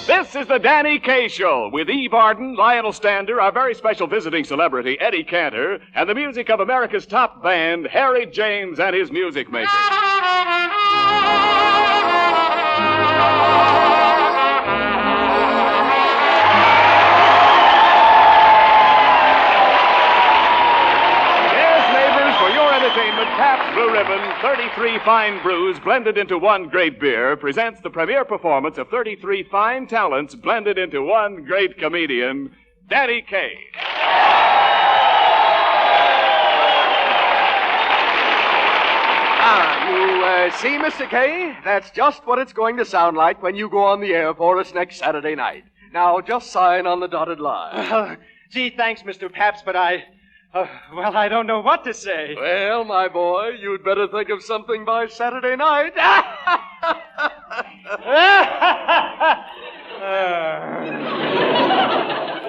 This is the Danny Kaye Show with Eve Arden, Lionel Stander, our very special visiting celebrity, Eddie Cantor, and the music of America's top band, Harry James and his Music Makers. Entertainment, Pabst Blue Ribbon, 33 fine brews blended into one great beer, presents the premiere performance of 33 fine talents blended into one great comedian, Danny Kaye. You see, Mr. Kaye? That's just what it's going to sound like when you go on the air for us next Saturday night. Now, just sign on the dotted line. Gee, thanks, Mr. Pabst, but I don't know what to say. Well, my boy, you'd better think of something by Saturday night.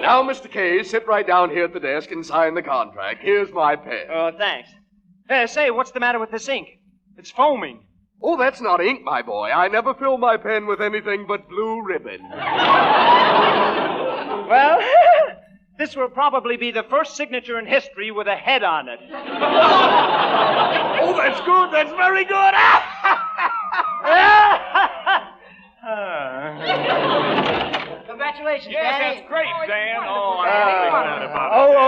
Now, Mr. Kaye, sit right down here at the desk and sign the contract. Here's my pen. Oh, thanks. Say, what's the matter with this ink? It's foaming. Oh, that's not ink, my boy. I never fill my pen with anything but blue ribbon. Well... This will probably be the first signature in history with a head on it. Oh, that's good. That's very good. Congratulations, Yes, Danny. that's great, Dan.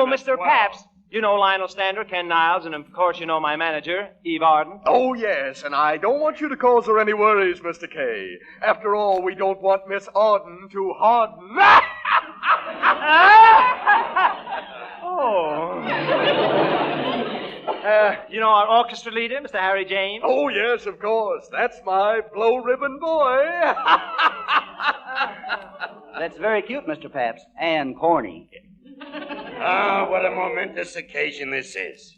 Mr. Pabst. You know Lionel Stander, Ken Niles, and of course you know my manager, Eve Arden. Oh, yes, and I don't want you to cause her any worries, Mr. Kaye. After all, we don't want Miss Arden to harden. You know our orchestra leader, Mr. Harry James? Oh, yes, of course. That's my blow ribbon boy. That's very cute, Mr. Pabst, and corny. Ah, what a momentous occasion this is.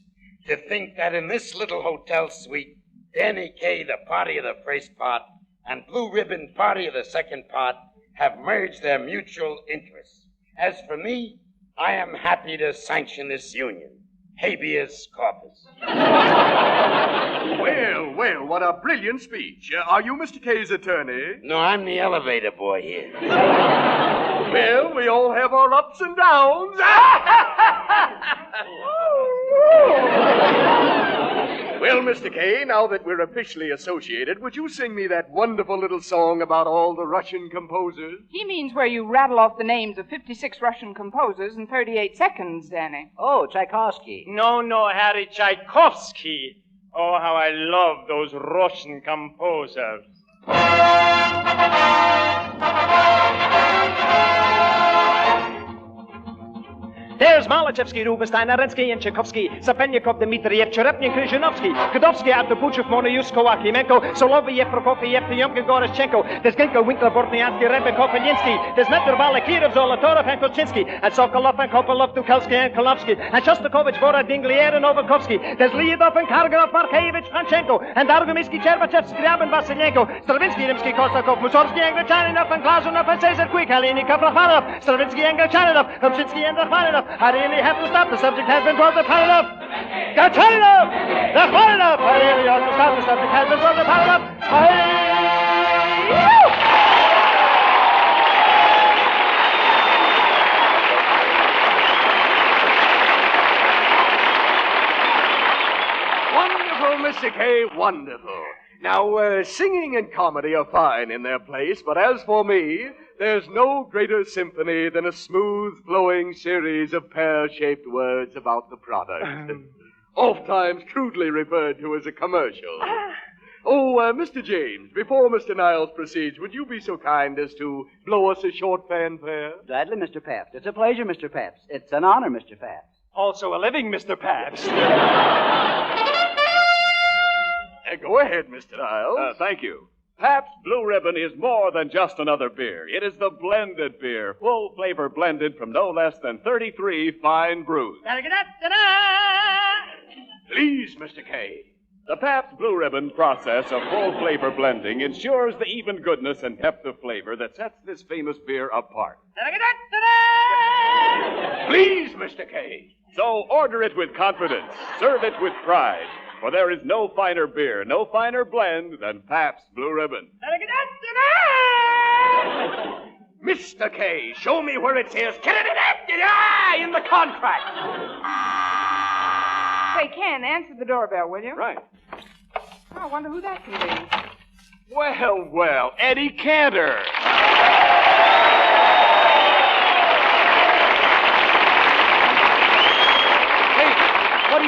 To think that in this little hotel suite, Danny Kaye, the party of the first part, and Blue Ribbon, party of the second part, have merged their mutual interests. As for me, I am happy to sanction this union. Habeas corpus. Well, what a brilliant speech. Are you Mr. Kaye's attorney? No, I'm the elevator boy here. Well, we all have our ups and downs. Well, Mr. Kaye, now that we're officially associated, would you sing me that wonderful little song about all the Russian composers? He means where you rattle off the names of 56 Russian composers in 38 seconds, Danny. Oh, Tchaikovsky. No, Harry Tchaikovsky. Oh, how I love those Russian composers. There's Malachevsky, Rubinstein, Arensky, and Tchaikovsky, Sapenyakov, Dmitriev, Cherepnin, Kryzhinovsky, Godovsky, Artupuchev, Monoyuskov, Akimenko, Soloviev, Prokofiev, Tyomkin, Goroschenko, there's Genko, Winkler, Bortnyansky, Rebekov, and Yinsky, there's Metrval, Kirov, Zolotorov, and Kochinsky, and Sokolov, and Kopolov, Tukalsky, and Kolovsky, and Shostakovich, Vorod, Dinglier, and Novakovsky, there's Lyudov, and Karganov, Markevich, Panchenko, and Dargomisky, Cherbachev, Skriabin, Vasilenko, Stravinsky, Rimsky, Kosakov, Mussorgsky, Anglichaninov, and Glazunov, and Cesar Quick, Halinikov, Rafanov, Stravinsky, Anglichaninov, Kopchinsky, and Rachmaninoff. I really have to stop. The subject has been brought to Rachmaninoff. Rachmaninoff! Rachmaninoff! I really have to stop. The subject has been brought to Rachmaninoff. Wonderful, Mr. Kaye, wonderful. Now, singing and comedy are fine in their place, but as for me, there's no greater symphony than a smooth-flowing series of pear-shaped words about the product. Oftentimes crudely referred to as a commercial. Mr. James, before Mr. Niles proceeds, would you be so kind as to blow us a short fanfare? Gladly, Mr. Pabst. It's a pleasure, Mr. Pabst. It's an honor, Mr. Pabst. Also a living Mr. Pabst. Go ahead, Mr. Niles. Thank you. Pabst Blue Ribbon is more than just another beer. It is the blended beer, full flavor blended from no less than 33 fine brews. Please, Mr. Kaye. The Pabst Blue Ribbon process of full flavor blending ensures the even goodness and depth of flavor that sets this famous beer apart. Please, Mr. Kaye. So order it with confidence. Serve it with pride. For there is no finer beer, no finer blend than Pabst Blue Ribbon. Mr. Kaye, show me where it says in the contract. Say, Ken, answer the doorbell, will you? Right. I wonder who that can be. Well, well, Eddie Cantor.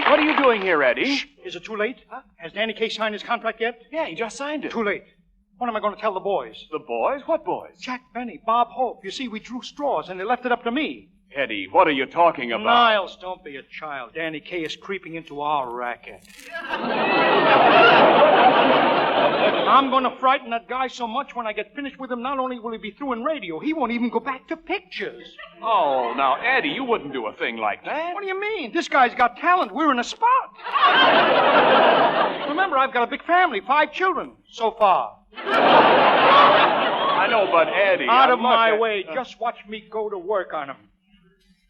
What are you doing here, Eddie? Shh. Is it too late? Huh? Has Danny Kaye signed his contract yet? Yeah, he just signed it. Too late. What am I going to tell the boys? The boys? What boys? Jack Benny, Bob Hope. You see, we drew straws, and they left it up to me. Eddie, what are you talking about? Niles, don't be a child. Danny Kaye is creeping into our racket. I'm going to frighten that guy so much when I get finished with him, not only will he be through in radio, he won't even go back to pictures. Oh, now, Eddie, you wouldn't do a thing like that. What do you mean? This guy's got talent. We're in a spot. Remember, I've got a big family, 5 children so far. I know, but Eddie... Out of my way. Just watch me go to work on him.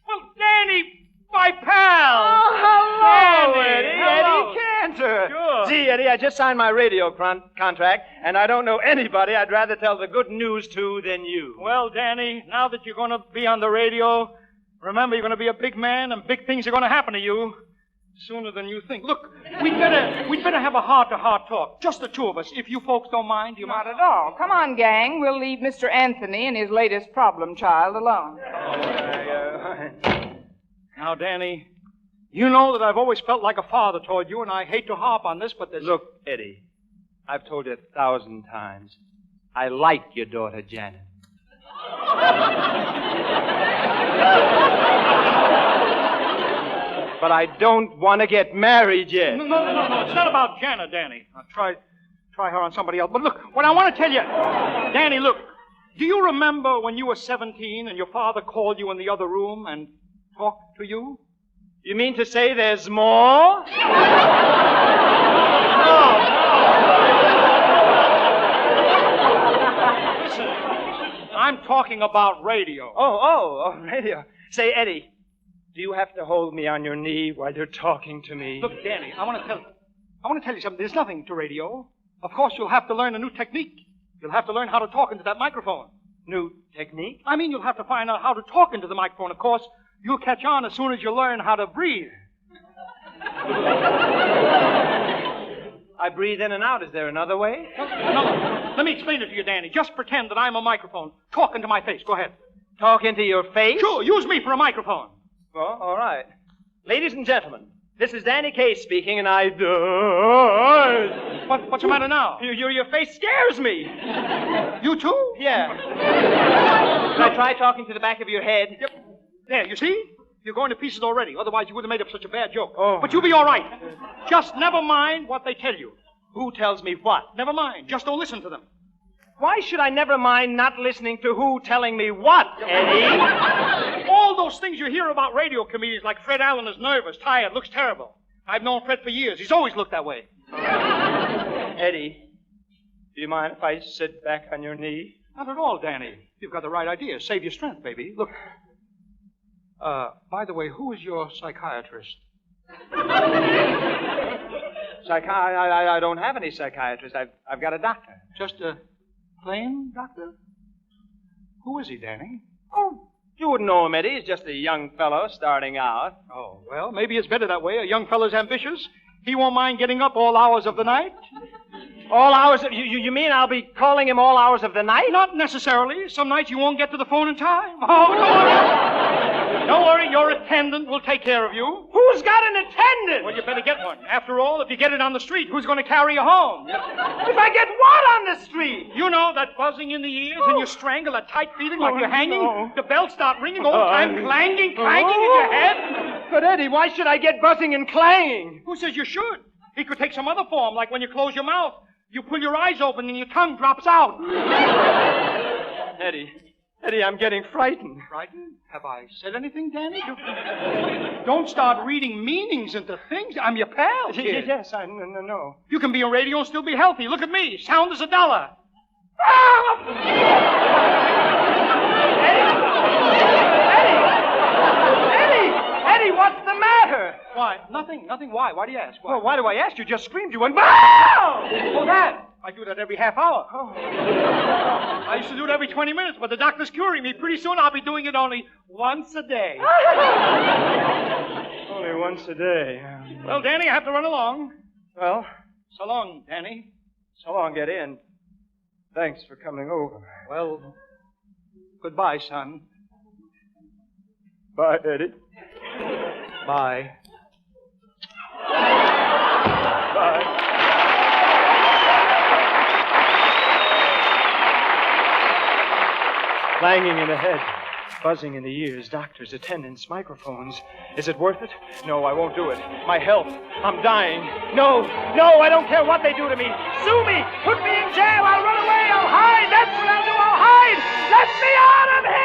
Well, Danny, my pal. Oh, hello, Danny. Eddie. Hello. Eddie Cantor. Sure. Gee, Eddie, I just signed my radio contract, and I don't know anybody I'd rather tell the good news to than you. Well, Danny, now that you're going to be on the radio, remember you're going to be a big man, and big things are going to happen to you sooner than you think. Look, we'd better have a heart-to-heart talk, just the two of us, if you folks don't mind. You Not at all. Come on, gang. We'll leave Mr. Anthony and his latest problem child alone. Now, Danny, you know that I've always felt like a father toward you, and I hate to harp on this, but there's... Look, Eddie, I've told you 1,000 times, I like your daughter, Janet. But I don't want to get married yet. No. It's not about Janet, Danny. I'll try her on somebody else. But look, what I want to tell you, Danny, look, do you remember when you were 17 and your father called you in the other room and talked to you? You mean to say there's more? Listen, I'm talking about radio. Oh, radio. Say, Eddie, do you have to hold me on your knee while you're talking to me? Look, Danny, I want to tell you something. There's nothing to radio. Of course, you'll have to learn a new technique. You'll have to learn how to talk into that microphone. New technique? I mean, you'll have to find out how to talk into the microphone. Of course, you'll catch on as soon as you learn how to breathe. I breathe in and out. Is there another way? No. Let me explain it to you, Danny. Just pretend that I'm a microphone. Talk into my face. Go ahead. Talk into your face? Sure, use me for a microphone. Well, all right. Ladies and gentlemen, this is Danny Kaye speaking, and I... What's the matter now? Your face scares me. You too? Yeah. Can I try talking to the back of your head? Yep. There, you see? You're going to pieces already. Otherwise, you would have made up such a bad joke. Oh. But you'll be all right. Just never mind what they tell you. Who tells me what? Never mind. Just don't listen to them. Why should I never mind not listening to who telling me what, Eddie? All those things you hear about radio comedians, like Fred Allen is nervous, tired, looks terrible. I've known Fred for years. He's always looked that way. Eddie, do you mind if I sit back on your knee? Not at all, Danny. You've got the right idea. Save your strength, baby. Look. By the way, who is your psychiatrist? I don't have any psychiatrist. I've got a doctor. Just a plain doctor? Who is he, Danny? Oh, you wouldn't know him, Eddie. He's just a young fellow starting out. Oh, well, maybe it's better that way. A young fellow's ambitious. He won't mind getting up all hours of the night. All hours of... You mean I'll be calling him all hours of the night? Not necessarily. Some nights you won't get to the phone in time. Oh, don't worry. Don't worry. Your attendant will take care of you. Who's got an attendant? Well, you better get one. After all, if you get it on the street, who's going to carry you home? If I get what on the street? You know, that buzzing in the ears and you strangle, that tight feeling like you're hanging. No. The bells start ringing all the time, clanging in your head. But, Eddie, why should I get buzzing and clanging? Who says you should? It could take some other form, like when you close your mouth. You pull your eyes open and your tongue drops out. Eddie, I'm getting frightened. Frightened? Have I said anything, Danny? Don't start reading meanings into things. I'm your pal, kid. Yes, I know. You can be on radio and still be healthy. Look at me. Sound as $1. Eddie, why What's the matter? Why, nothing. Why? Why do you ask? Why? Well, why do I ask? You just screamed. You went, "Bow!" Oh, that! I do that every half hour. Oh. I used to do it every 20 minutes, but the doctor's curing me. Pretty soon I'll be doing it only once a day. Only once a day. Well, Danny, I have to run along. Well, So long, Danny. so long, get in. Thanks for coming over. Well, goodbye, son. Bye, Eddie. Bye. Bye. Clanging in the head, buzzing in the ears, doctors, attendants, microphones. Is it worth it? No, I won't do it. My health. I'm dying. No, I don't care what they do to me. Sue me. Put me in jail. I'll run away. I'll hide. That's what I'll do. I'll hide. Let me out of here!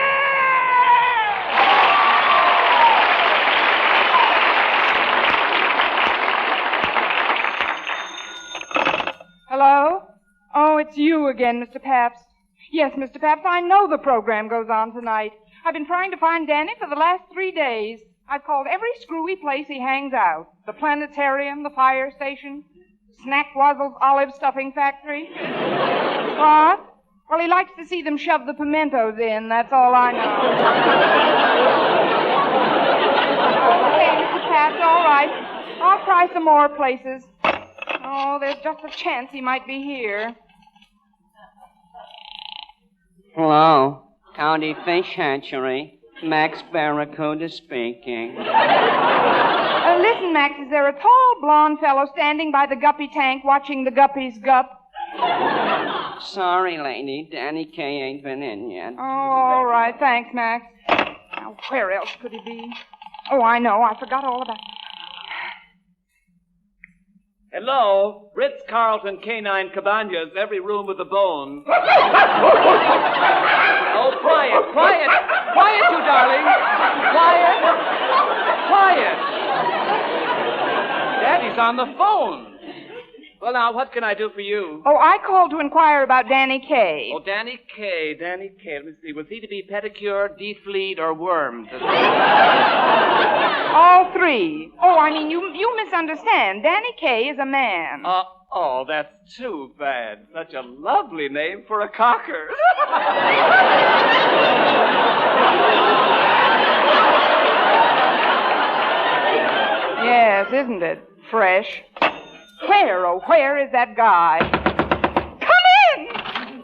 Hello? Oh, it's you again, Mr. Pabst. Yes, Mr. Pabst, I know the program goes on tonight. I've been trying to find Danny for the last 3 days. I've called every screwy place he hangs out. The planetarium, the fire station, Snackwazzle's olive stuffing factory. What? Well, he likes to see them shove the pimentos in, that's all I know. Okay, Mr. Pabst, all right. I'll try some more places. Oh, there's just a chance he might be here. Hello, County Fish Hatchery. Max Barracuda speaking. Listen, Max, is there a tall, blonde fellow standing by the guppy tank watching the guppies gup? Sorry, lady. Danny Kaye ain't been in yet. Oh, all right. Thanks, Max. Now, where else could he be? Oh, I know. I forgot all about... Hello, Ritz-Carlton Canine Cabanas, every room with a bone. Oh, quiet, you darling. Quiet. Daddy's on the phone. Well, now, what can I do for you? Oh, I called to inquire about Danny Kaye. Oh, Danny Kaye. Let me see. Was he to be pedicured, defleed, or wormed? All three. Oh, I mean, you misunderstand. Danny Kaye is a man. Oh, that's too bad. Such a lovely name for a cocker. Yes, isn't it? Fresh. Where is that guy? Come in!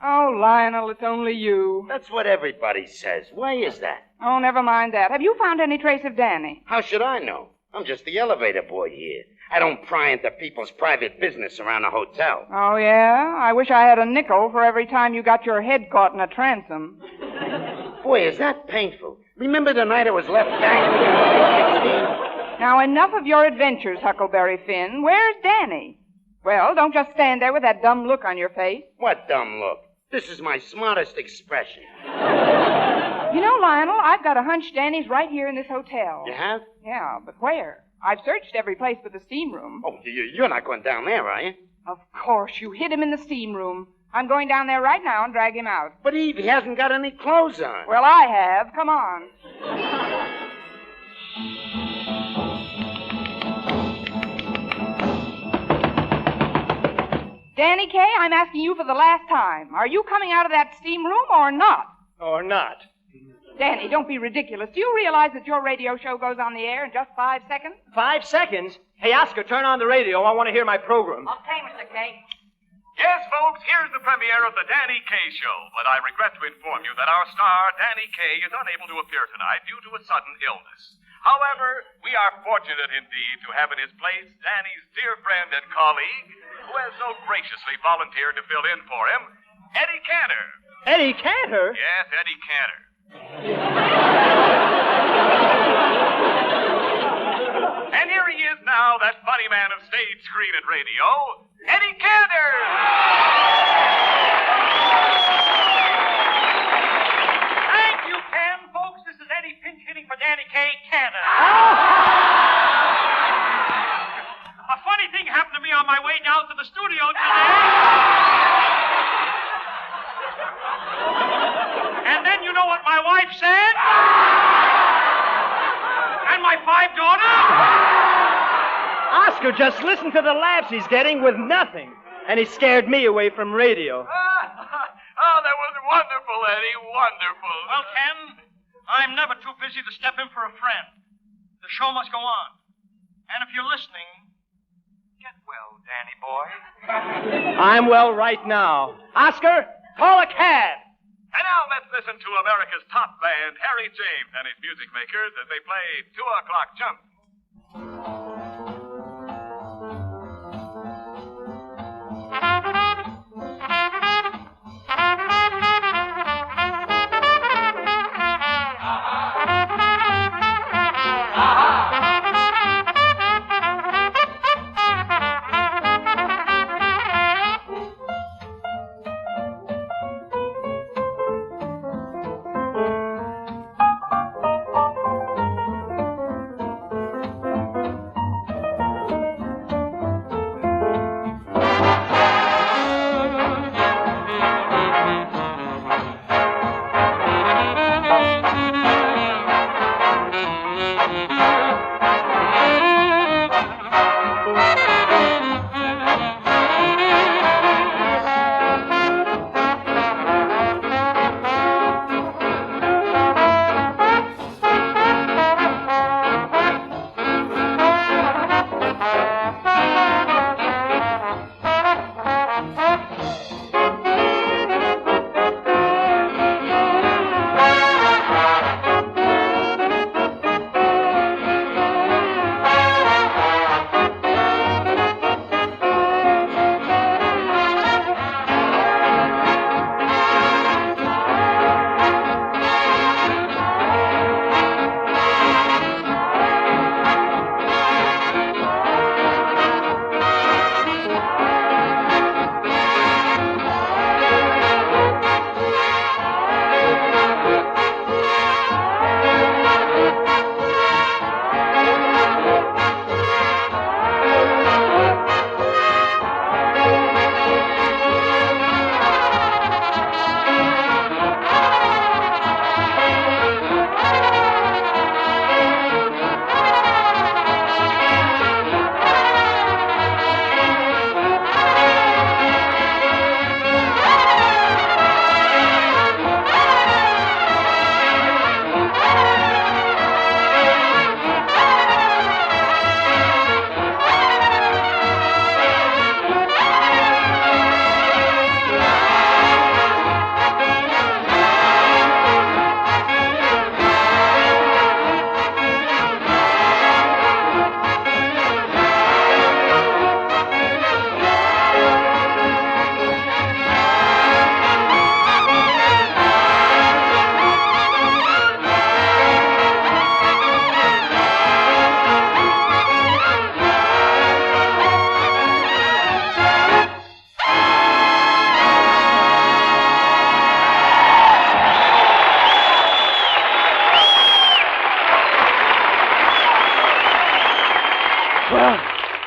Oh, Lionel, it's only you. That's what everybody says. Why is that? Oh, never mind that. Have you found any trace of Danny? How should I know? I'm just the elevator boy here. I don't pry into people's private business around a hotel. Oh, yeah? I wish I had a nickel for every time you got your head caught in a transom. Boy, is that painful. Remember the night I was left dangling in 16? Now, enough of your adventures, Huckleberry Finn. Where's Danny? Well, don't just stand there with that dumb look on your face. What dumb look? This is my smartest expression. You know, Lionel, I've got a hunch Danny's right here in this hotel. You have? Yeah, but where? I've searched every place but the steam room. Oh, you're not going down there, are you? Of course, you hid him in the steam room. I'm going down there right now and drag him out. But Eve, he hasn't got any clothes on. Well, I have. Come on. Danny Kaye, I'm asking you for the last time. Are you coming out of that steam room or not? Or not? Danny, don't be ridiculous. Do you realize that your radio show goes on the air in just 5 seconds? 5 seconds? Hey, Oscar, turn on the radio. I want to hear my program. Okay, Mr. Kaye. Yes, folks, here's the premiere of the Danny Kaye Show. But I regret to inform you that our star, Danny Kaye, is unable to appear tonight due to a sudden illness. However, we are fortunate indeed to have in his place Danny's dear friend and colleague, who has so graciously volunteered to fill in for him, Eddie Cantor. Eddie Cantor? Yes, Eddie Cantor. And here he is now, that funny man of stage, screen, and radio, Eddie Cantor! Thank you, Ken. Folks, this is Eddie pinch hitting for Danny Kaye Cantor. A funny thing happened to me on my way down to the studio today. And then you know what my wife said? And my 5 Oscar, just listen to the laughs he's getting with nothing. And he scared me away from radio. Oh, that was wonderful, Eddie. Wonderful. Well, Ken, I'm never too busy to step in for a friend. The show must go on. And if you're listening, get well, Danny boy. I'm well right now. Oscar, call a cab. And now let's listen to America's top band, Harry James and his music makers, as they play 2 o'clock jump.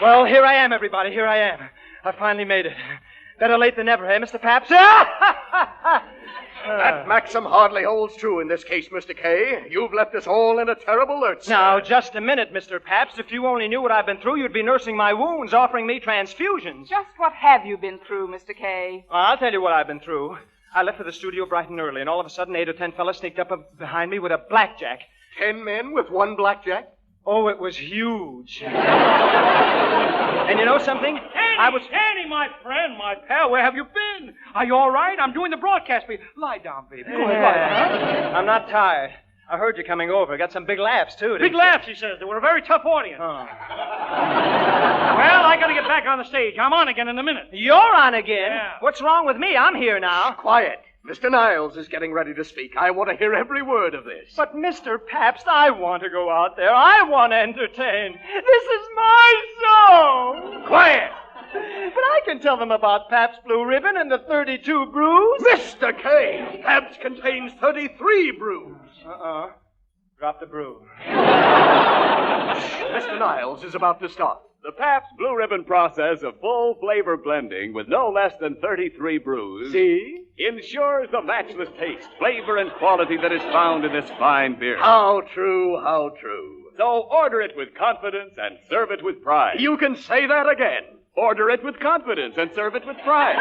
Well, here I am, everybody. Here I am. I finally made it. Better late than never, eh, Mr. Pabst? That maxim hardly holds true in this case, Mr. Kaye. You've left us all in a terrible lurch. Now, just a minute, Mr. Pabst. If you only knew what I've been through, you'd be nursing my wounds, offering me transfusions. Just what have you been through, Mr. Kaye? Well, I'll tell you what I've been through. I left for the studio bright and early, and all of a sudden 8 or 10 fellas sneaked up behind me with a blackjack. 10 men with one blackjack? Oh, it was huge. And you know something? Danny, my friend, my pal, where have you been? Are you all right? I'm doing the broadcast. Lie down, baby. Go ahead, lie down. I'm not tired. I heard you coming over. Got some big laughs, too. Big laughs, he says. They were a very tough audience. Oh. Well, I gotta get back on the stage. I'm on again in a minute. You're on again? Yeah. What's wrong with me? I'm here now. Quiet. Mr. Niles is getting ready to speak. I want to hear every word of this. But, Mr. Pabst, I want to go out there. I want to entertain. This is my show. Quiet! But I can tell them about Pabst Blue Ribbon and the 32 brews. Mr. Kaye, Pabst contains 33 brews. Drop the brew. Mr. Niles is about to start. The Pabst Blue Ribbon process of full flavor blending with no less than 33 brews. See? ensures the matchless taste, flavor, and quality that is found in this fine beer. How true, how true. So order it with confidence and serve it with pride. You can say that again. Order it with confidence and serve it with pride.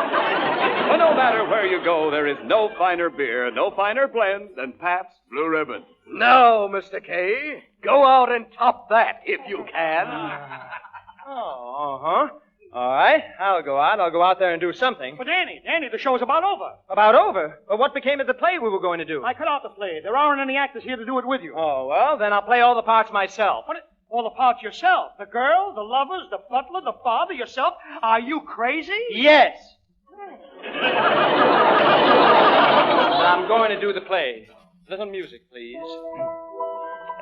But no matter where you go, there is no finer beer, no finer blend than Pabst Blue Ribbon. Now, Mr. Kaye, go out and top that if you can. Oh, uh-huh. All right, I'll go out there and do something. But Danny, the show's about over. About over? Well, what became of the play we were going to do? I cut out the play. There aren't any actors here to do it with you. Oh, well, then I'll play all the parts myself. What? All the parts yourself? The girl, the lovers, the butler, the father, yourself? Are you crazy? Yes. I'm going to do the play. Little music, please.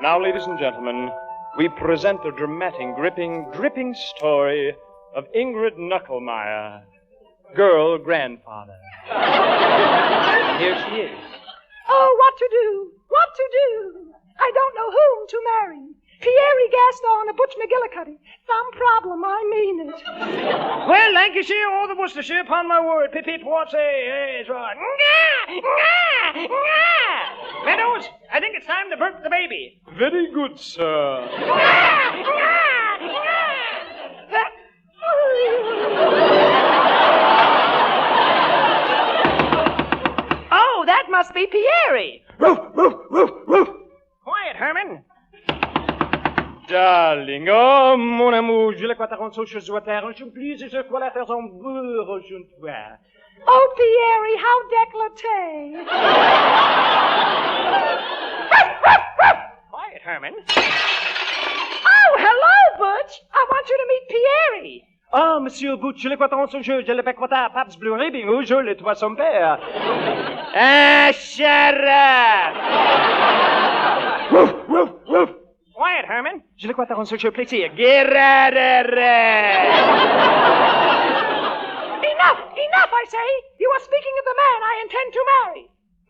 Now, ladies and gentlemen, we present the dramatic, gripping, dripping story of Ingrid Knucklemeyer, girl grandfather. Here she is. Oh, what to do? What to do? I don't know whom to marry. Pierre Gaston or Butch McGillicuddy. Some problem, I mean it. Well, Lancashire or the Worcestershire, upon my word. Pip-pip, what's it's right. Meadows, I think it's time to birth the baby. Very good, sir. Oh, that must be Pierre. Roof, roof, roof, roof. Quiet, Herman. Darling, oh, mon amour, je le crois t'arrendre sur je dois t'arrendre, je plus, je crois la faire son beurre, je ne vois. Oh, Pierre, how décolleté. Quiet, Herman. Oh, hello, Butch. I want you to meet Pierre. Ah, monsieur Butch, je le crois t'arrendre sur je le bec quoi ta Pabst Blue Ribbon, ou je le toi son père. Ah, shut up! Roof, roof, roof. Quiet, Herman. Je le crois t'arrendre sur je plaisir. Gerarere! Enough, I say. You are speaking of the man I intend to marry.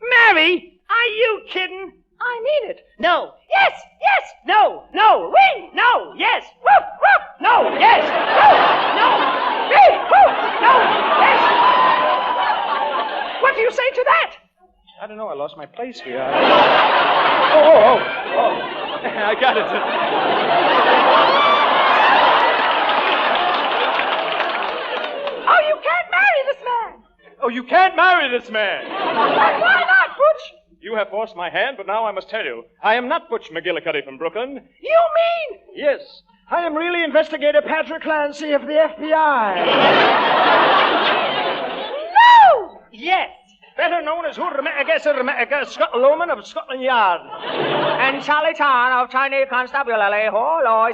Marry? Are you kidding? I mean it. No. Yes, yes. No. Ring. No. Yes. Woof, woof. No. Yes. Woo. No. Hey, woof. No, yes. What do you say to that? I don't know, I lost my place here. Oh. I got it. Oh, you can't marry this man. Oh, you can't marry this man. And why not, Butch? You have forced my hand, but now I must tell you, I am not Butch McGillicuddy from Brooklyn. You mean? Yes, I am really Investigator Patrick Clancy of the FBI. No! Yes. Better known as Scotland Loman of Scotland Yard. And Charlie Chan of Chinese Constabulary, Well, I'm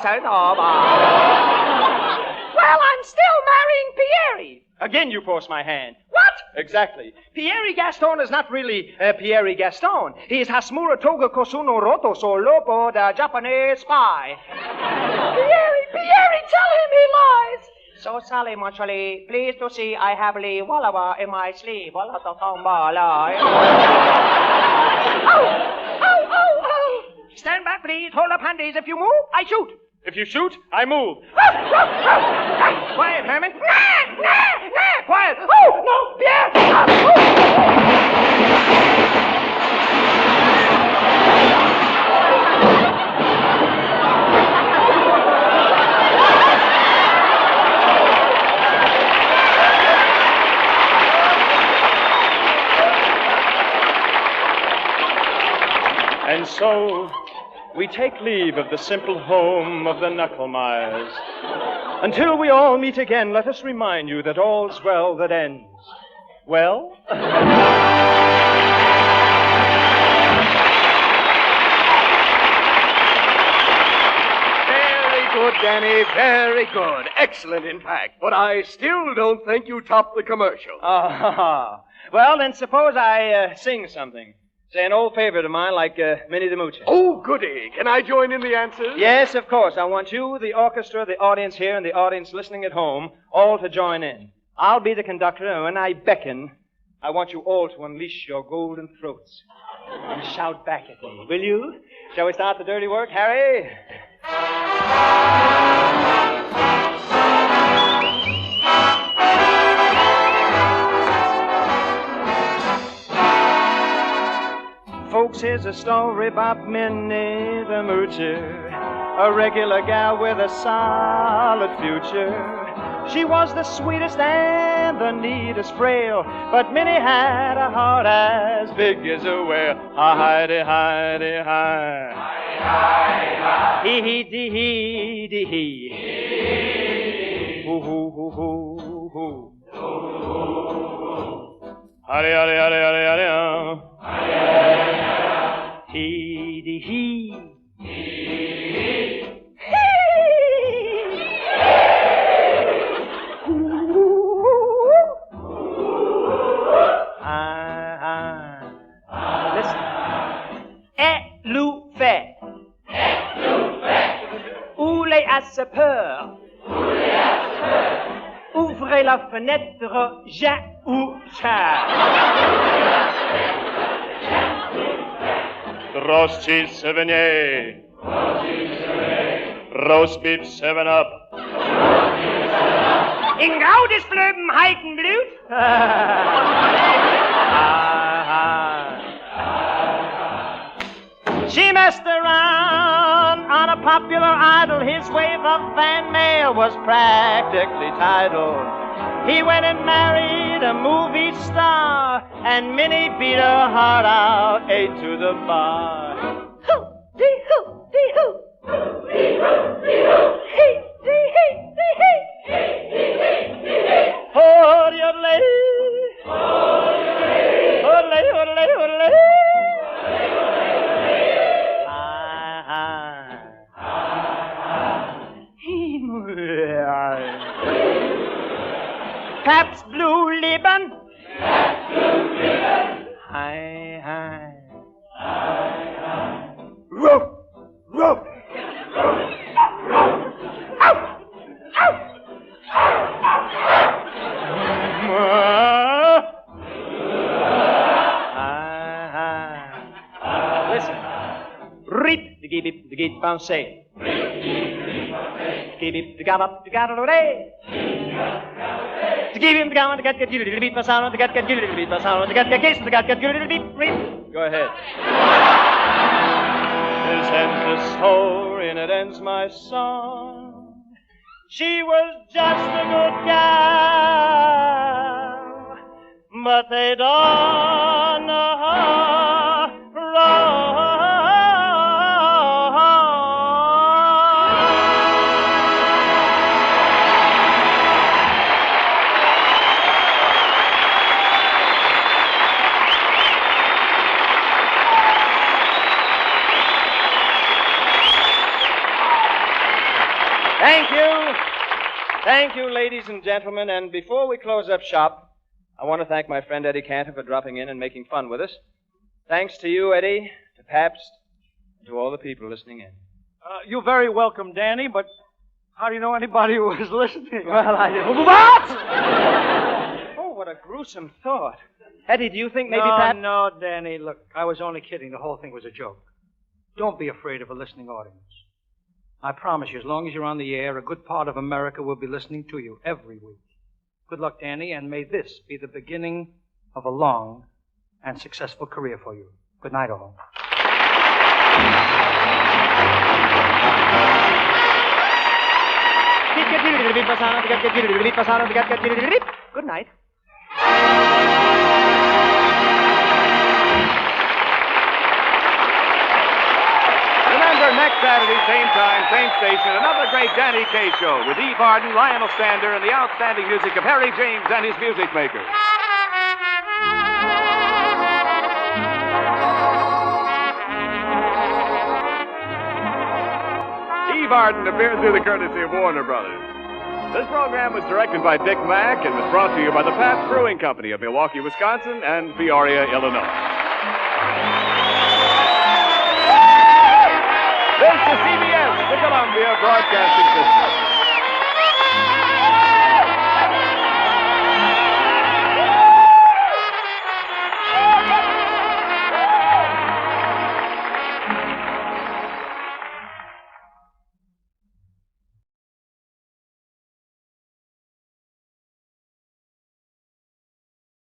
still marrying Pierre. Again, you forced my hand. What? Exactly. Pierre Gaston is not really Pierre Gaston. He is Hasmura Toga Kosuno Roto Solopo, the Japanese spy. Pierre, tell him he lies. So, Sally Montreal, pleased to see I have Lee Wallawa in my sleeve. Oh. Stand back, please. Hold up handies. If you move, I shoot. If you shoot, I move. Quiet, Herman. Quiet. Oh, no, Pierre. And so, we take leave of the simple home of the Knucklemeyers. Until we all meet again, let us remind you that all's well that ends well. Very good, Danny, very good. Excellent, in fact. But I still don't think you topped the commercial. Well, then suppose I sing something. Say an old favorite of mine like Minnie the Moocher. Oh, goody. Can I join in the answers? Yes, of course. I want you, the orchestra, the audience here, and the audience listening at home, all to join in. I'll be the conductor, and when I beckon, I want you all to unleash your golden throats and shout back at me. Will you? Shall we start the dirty work, Harry? folks, here's a story about Minnie the Moocher, a regular gal with a solid future. She was the sweetest and the neatest frail, but Minnie had a heart as big as a whale. Hi-hi-de, hi-de, hi. Hi-hi-hi. Hee-hee-dee-hee, dee-hee. Hoo-hoo-hoo-hoo-hoo. Howdy, howdy, howdy, howdy, howdy, howdy, howdy. Hee-dee-hee. Listen. Louvet. Oulez à sa peur. Ouvrez la fenêtre, j'ai ou chat. Roast cheese, Sevigny. Roast beef, 7-Up. In Graudes Blöben Heikenblut. She messed around on a popular idol. His wave of fan mail was practically tidal. He went and married a movie star, and Minnie beat her heart out, ate to the bar. Hoo-dee-hoo, dee-hoo. Hoo-dee-hoo, dee-hoo. Hee-dee-hee, dee-hee. Hee-dee-hee, Hoo-dee-hoo-dee. Hoo-dee-hoo-dee-hoo-dee. Pabst Blue Ribbon. Hi, hi. Roof, roof. Listen. Reap the gate, bounce say. Keep it, the gum up, the got it away. To keep him down, to get you little beat, sound, to get you little beat, sound, to get case, to get you little beat, reap. Go ahead. This ends the story and it ends my song. She was just a good gal, but they don't know her wrong. Thank you, ladies and gentlemen. And before we close up shop, I want to thank my friend Eddie Cantor for dropping in and making fun with us. Thanks to you, Eddie, to Pabst, and to all the people listening in. You're very welcome, Danny, but how do you know anybody was listening? Well, I did. What? Oh, what a gruesome thought. Eddie, do you think maybe No, Danny, look, I was only kidding. The whole thing was a joke. Don't be afraid of a listening audience. I promise you, as long as you're on the air, a good part of America will be listening to you every week. Good luck, Danny, and may this be the beginning of a long and successful career for you. Good night, all. Good night. Remember, next Saturday, same time, same station, another great Danny Kaye show with Eve Arden, Lionel Stander, and the outstanding music of Harry James and his music makers. Eve Arden appeared through the courtesy of Warner Brothers. This program was directed by Dick Mack and was brought to you by the Pabst Brewing Company of Milwaukee, Wisconsin, and Peoria, Illinois. This is CBS, the Columbia Broadcasting System.